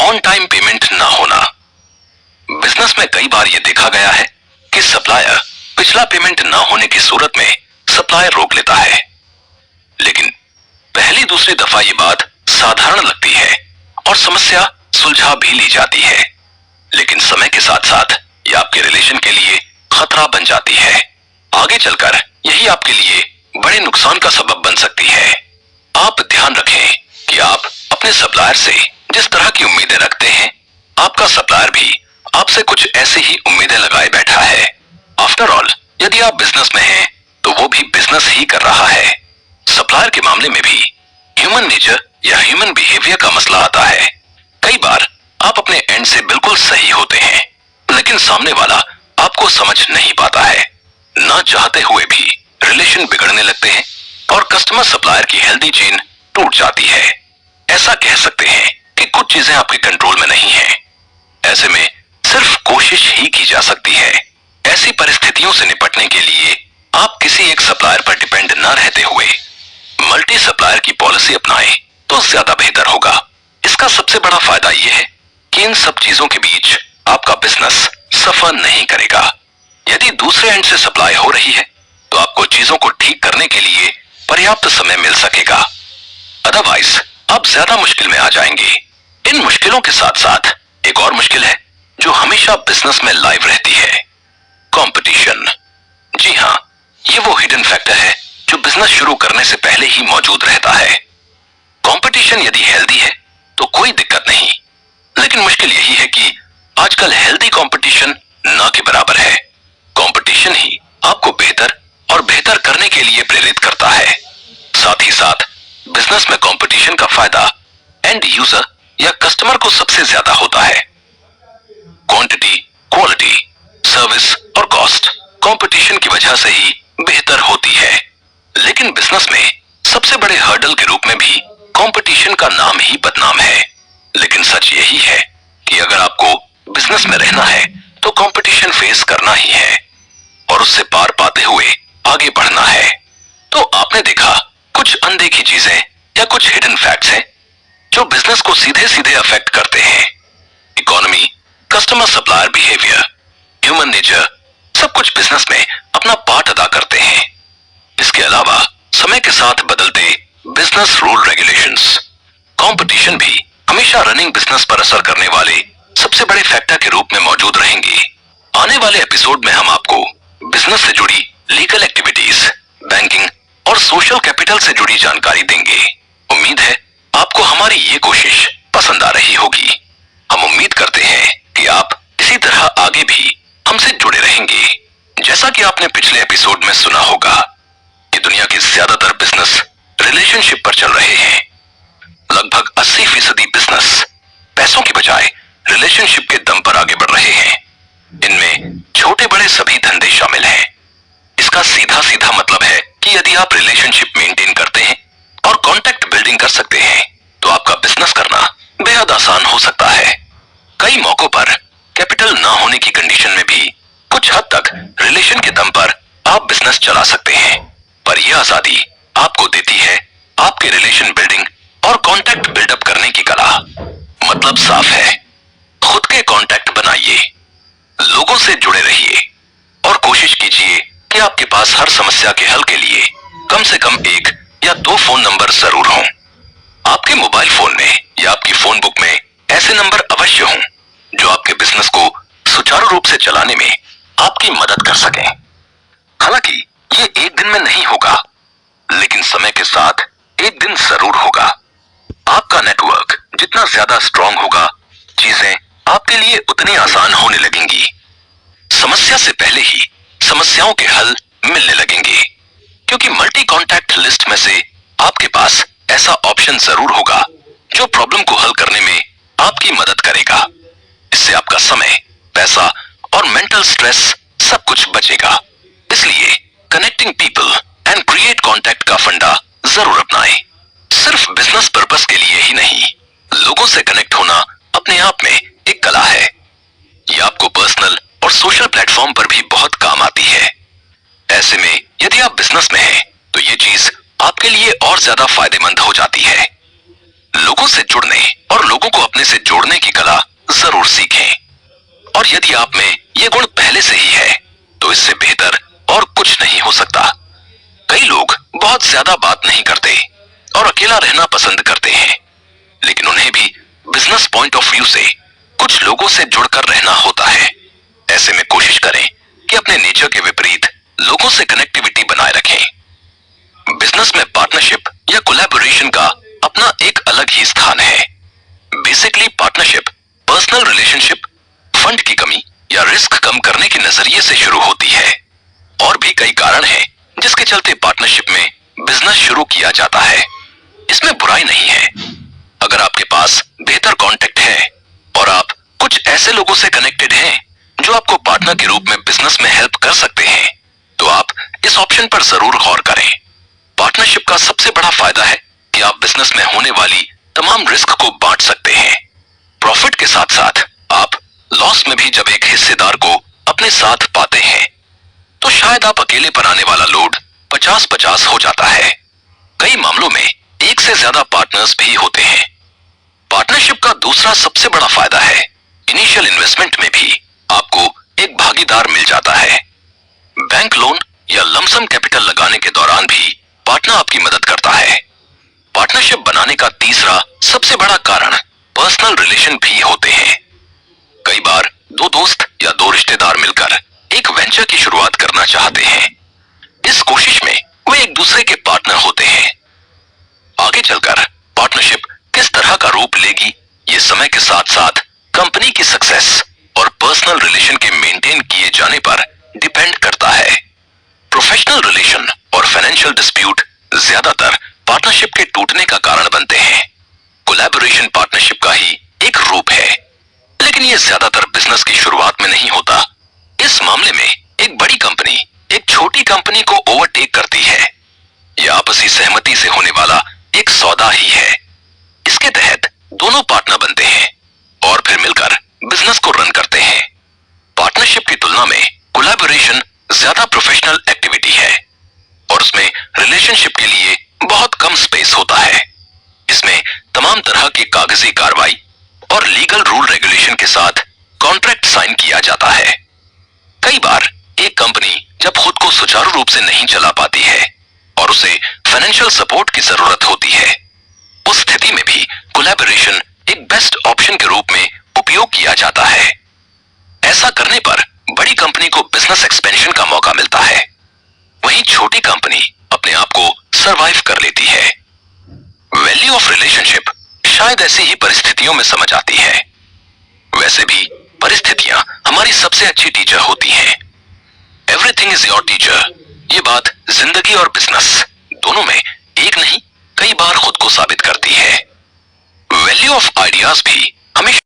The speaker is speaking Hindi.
ऑन टाइम पेमेंट ना होना। बिजनेस में कई बार यह देखा गया है कि सप्लायर पिछला पेमेंट ना होने की सूरत में सप्लायर रोक लेता है, लेकिन पहली दूसरी दफा ये बात साधारण लगती है और समस्या सुलझा भी ली जाती है, लेकिन समय के साथ साथ ये आपके रिलेशन के लिए खतरा बन जाती है। आगे चलकर यही आपके लिए बड़े नुकसान का सबब बन सकती है। आप ध्यान रखें कि आप अपने सप्लायर से जिस तरह की उम्मीदें रखते हैं, आपका सप्लायर भी आपसे कुछ ऐसी ही उम्मीदें लगाए बैठा है। आफ्टर ऑल, यदि आप बिजनेस में हैं, तो वो भी बिजनेस ही कर रहा है। सप्लायर के मामले में भी ह्यूमन नेचर या ह्यूमन बिहेवियर का मसला आता है। कई बार आप अपने एंड से बिल्कुल सही होते हैं, लेकिन सामने वाला आपको समझ नहीं पाता है। ना चाहते हुए भी रिलेशन बिगड़ने लगते हैं और कस्टमर सप्लायर की हेल्दी चेन टूट जाती है। ऐसा कह सकते हैं कि कुछ चीजें आपके कंट्रोल में नहीं है। ऐसे में सिर्फ कोशिश ही की जा सकती है। ऐसी परिस्थितियों से निपटने के लिए आप किसी एक सप्लायर पर डिपेंड न रहते हुए मल्टी सप्लायर की पॉलिसी अपनाएं तो ज्यादा बेहतर होगा। इसका सबसे बड़ा फायदा यह है कि इन सब चीजों के बीच आपका बिजनेस सफर नहीं करेगा। यदि दूसरे एंड से सप्लाई हो रही है, तो आपको चीजों को ठीक करने के लिए पर्याप्त समय मिल सकेगा। अदरवाइज आप ज्यादा मुश्किल में आ जाएंगे। इन मुश्किलों के साथ साथ एक और मुश्किल है जो हमेशा बिजनेस में लाइव रहती है, कंपटीशन। जी हाँ, ये वो हिडन फैक्टर है जो बिजनेस शुरू करने से पहले ही मौजूद रहता है। कंपटीशन यदि हेल्दी है तो कोई दिक्कत नहीं, लेकिन मुश्किल यही है कि आजकल हेल्दी कंपटीशन ना के बराबर है। कंपटीशन ही आपको बेहतर और बेहतर करने के लिए प्रेरित करता है। साथ ही साथ बिजनेस में कंपटीशन का फायदा एंड यूजर या कस्टमर को सबसे ज्यादा होता है। क्वांटिटी, क्वालिटी, सर्विस और कॉस्ट कंपटीशन की वजह से ही बेहतर होती है। लेकिन बिजनेस में सबसे बड़े हर्डल के रूप में भी कंपटीशन का नाम ही बदनाम है। लेकिन सच यही है कि अगर आपको बिजनेस में रहना है तो कंपटीशन फेस करना ही है और उससे पार पाते हुए आगे बढ़ना है। तो आपने देखा कुछ अनदेखी चीजें या कुछ हिडन फैक्ट्स हैं जो बिजनेस को सीधे सीधे अफेक्ट करते हैं। Economy, customer supplier behaviour, human nature, सब कुछ बिजनेस में अपना पार्ट अदा करते हैं। इसके अलावा समय के साथ बदलते बिजनेस रूल रेगुलेशंस, कंपटीशन भी हमेशा रनिंग बिजनेस पर असर करने वाले सबसे बड़े फैक्टर के रूप में मौजूद रहेंगे। आने वाले एपिसोड में हम आपको बिजनेस से जुड़ी लीगल एक्टिविटीज, बैंकिंग और सोशल कैपिटल से जुड़ी जानकारी देंगे। उम्मीद है आपको हमारी ये कोशिश पसंद आ रही होगी। हम उम्मीद करते हैं कि आप इसी तरह आगे भी हमसे जुड़े रहेंगे। जैसा कि आपने पिछले एपिसोड में सुना होगा कि दुनिया के ज्यादातर बिजनेस रिलेशनशिप पर चल रहे हैं। लगभग 80% बिजनेस पैसों की बजाय रिलेशनशिप के दम पर आगे बढ़ रहे हैं। इनमें छोटे बड़े सभी धंधे शामिल हैं। इसका सीधा सीधा मतलब है कि यदि आप रिलेशनशिप मेंटेन करते हैं और कॉन्टैक्ट बिल्डिंग कर सकते हैं, तो आपका बिजनेस करना बेहद आसान हो सकता है। कई मौकों पर कैपिटल ना होने की कंडीशन में भी कुछ हद तक रिलेशन के दम पर आप बिजनेस चला सकते हैं, पर यह आजादी आपको देती है आपके रिलेशन बिल्डिंग और कॉन्टैक्ट बिल्डअप करने की कला। मतलब साफ है, खुद के कॉन्टैक्ट बनाइए, लोगों से जुड़े रहिए और कोशिश कीजिए कि आपके पास हर समस्या के हल के लिए कम से कम 1 या 2 फोन नंबर जरूर हों। आपके मोबाइल फोन में या आपकी फोन बुक में ऐसे नंबर अवश्य हों जो आपके बिजनेस को सुचारू रूप से चलाने में आपकी मदद कर सकें। हालांकि ये एक दिन में नहीं होगा, लेकिन समय के साथ एक दिन जरूर होगा। आपका नेटवर्क जितना ज्यादा स्ट्रांग होगा, चीजें आपके लिए उतनी आसान होने लगेंगी। समस्या से पहले ही समस्याओं के हल मिलने लगेंगे, क्योंकि मल्टी कॉन्टैक्ट लिस्ट में से आपके पास ऐसा ऑप्शन जरूर होगा जो प्रॉब्लम को हल करने में आपकी मदद करेगा। इससे आपका समय, पैसा और मेंटल स्ट्रेस सब कुछ बचेगा। इसलिए connecting people and create contact का फंडा जरूर अपनाएं। सिर्फ बिजनेस पर्पस के लिए ही नहीं, लोगों से कनेक्ट होना अपने आप में एक कला है। ये आपको पर्सनल और सोशल प्लेटफॉर्म पर भी बहुत काम आती है। ऐसे में यदि आप बिजनेस में हैं, तो ये चीज आपके लिए और ज्यादा फायदेमंद हो जाती है। लोगों से जुड़ने और लोगों को अपने से जोड़ने की कला जरूर सीखें। और यदि आप में यह गुण पहले से ही है तो इससे बेहतर और कुछ नहीं हो सकता। कई लोग बहुत ज्यादा बात नहीं करते और अकेला रहना पसंद करते हैं, लेकिन उन्हें भी बिजनेस पॉइंट ऑफ व्यू से कुछ लोगों से जुड़कर रहना होता है। ऐसे में कोशिश करें कि अपने नेचर के विपरीत लोगों से कनेक्टिविटी बनाए रखें। बिजनेस में पार्टनरशिप या कोलैबोरेशन का अपना एक अलग ही स्थान है। Basically partnership personal relationship, fund की कमी या रिस्क कम करने के नजरिए से शुरू होती है। और भी कई कारण हैं जिसके चलते पार्टनरशिप में बिजनेस शुरू किया जाता है। इसमें बुराई नहीं है। अगर आपके पास बेहतर कांटेक्ट है और आप कुछ ऐसे लोगों से कनेक्टेड हैं जो आपको पार्टनर के रूप में बिजनेस में हेल्प कर सकते हैं, तो आप इस ऑप्शन पर जरूर गौर करें। पार्टनरशिप का सबसे बड़ा फायदा है कि आप बिजनेस में होने वाली तमाम रिस्क को बांट सकते हैं। प्रॉफिट के साथ साथ आप लॉस में भी जब एक हिस्सेदार को अपने साथ पाते हैं तो शायद आप अकेले पर आने वाला लोड 50-50 हो जाता है। कई मामलों में एक से ज्यादा पार्टनर्स भी होते हैं। पार्टनरशिप का दूसरा सबसे बड़ा फायदा है इनिशियल इन्वेस्टमेंट में भी आपको एक भागीदार मिल जाता है। बैंक लोन या लमसम कैपिटल लगाने के दौरान भी पार्टनर आपकी मदद करता है। पार्टनरशिप बनाने का तीसरा सबसे बड़ा कारण पर्सनल रिलेशन भी होते हैं। कई बार दो दोस्त या दो रिश्तेदार मिलकर एक वेंचर की शुरुआत करना चाहते हैं। इस कोशिश में वे एक दूसरे के पार्टनर होते हैं। आगे चलकर पार्टनरशिप किस तरह का रूप लेगी, ये समय के साथ साथ कंपनी की सक्सेस और पर्सनल रिलेशन के मेंटेन किए जाने पर डिपेंड करता है। प्रोफेशनल रिलेशन और फाइनेंशियल डिस्प्यूट ज्यादातर पार्टनरशिप के टूटने का कारण बनते हैं। कोलैबोरेशन पार्टनरशिप का ही एक रूप है, लेकिन यह ज्यादातर बिजनेस की शुरुआत में नहीं होता। इस मामले में एक बड़ी कंपनी एक छोटी कंपनी को ओवरटेक करती है। यह आपसी सहमति से होने वाला एक सौदा ही है। इसके तहत दोनों पार्टनर बनते हैं और फिर मिलकर बिजनेस को रन करते हैं। पार्टनरशिप की तुलना में कोलैबोरेशन ज्यादा प्रोफेशनल एक्टिविटी है और उसमें रिलेशनशिप के लिए बहुत कम स्पेस होता है। इसमें तमाम तरह की कागजी कार्रवाई और लीगल रूल रेगुलेशन के साथ कॉन्ट्रैक्ट साइन किया जाता है। कई बार एक कंपनी जब खुद को सुचारू रूप से नहीं चला पाती है और उसे फाइनेंशियल सपोर्ट की जरूरत होती है, उस स्थिति में भी कोलैबोरेशन एक बेस्ट ऑप्शन के रूप में उपयोग किया जाता है। ऐसा करने पर बड़ी कंपनी को बिजनेस एक्सपेंशन का मौका मिलता है, वहीं छोटी कंपनी अपने आप को सरवाइव कर लेती है। वैल्यू ऑफ रिलेशनशिप शायद ऐसी ही परिस्थितियों में समझ आती है। वैसे भी परिस्थितियां हमारी सबसे अच्छी टीचर होती हैं। एवरीथिंग इज योर टीचर, ये बात जिंदगी और बिजनेस दोनों में एक नहीं कई बार खुद को साबित करती है। वैल्यू ऑफ आइडियाज भी हमेशा